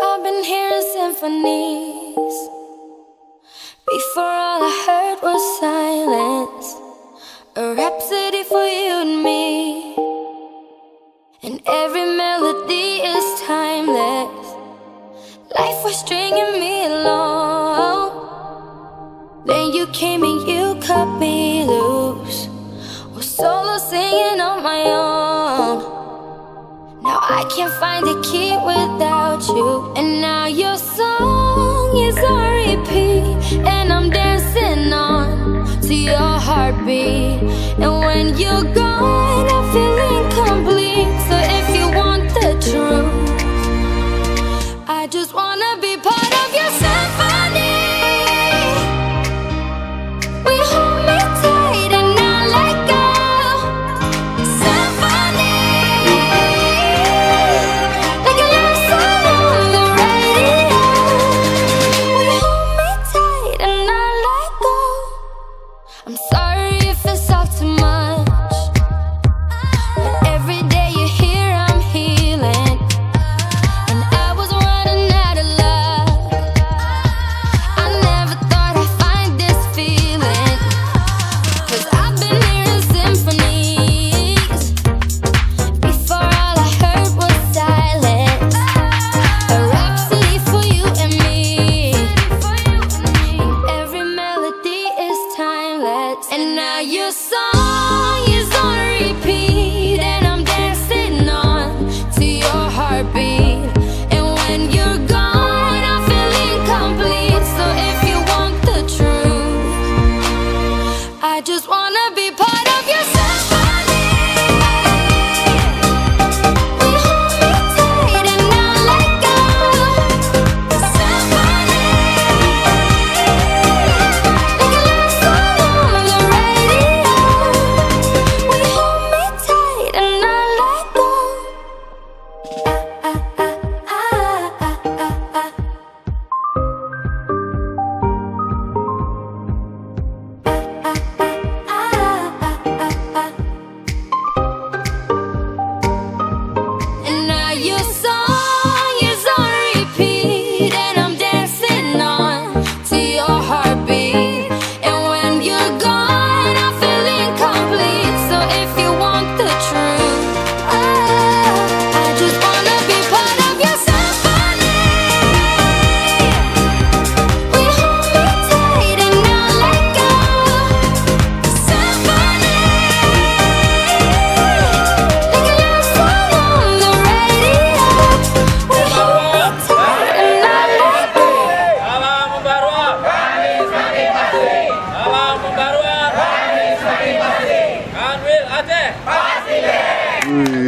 I've been hearing symphonies. Before all I heard was silence. A rhapsody for you and me. And every melody is timeless. Life was stringing me along. Then you came and you cut me loose. Was solo singing on my own. Now I can't find a key without you. And now your song is on repeat. And I'm dancing on to your heartbeat. And when you're gone, I feel incomplete. So if you want the truth, I just wanna be part of your symphony. We hold me tight and not let go. Symphony, like a love song on the radio. We hold me tight and not let go. I'm sorry if it's all too much, but every day you're here I'm healing. And I was running out of love. I never thought I'd find this feeling. 'Cause I've been hearing symphonies. Before all I heard was silence. A rhapsody for you and me. And every melody is timeless. And now your song is on repeat. And I'm dancing on to your heartbeat. And when you're gone, I feel incomplete. So if you want the truth, I just wanna be part of your symphony. We hold me tight and not let go. Symphony, like a love song on the radio. We hold me tight and not let go. And now your song is on repeat. And I'm dancing on to your heartbeat. And when you're gone, I feel incomplete. So if you want the truth, I just wanna be part of your symphony. We hold me tight and not let go. Symphony, like a love song on the radio. We hold me tight and not let go. Salam pembaruan. Kami semakin pasti. Salam pembaruan. Kami semakin pasti. Kanwil Aceh. Pasti deh.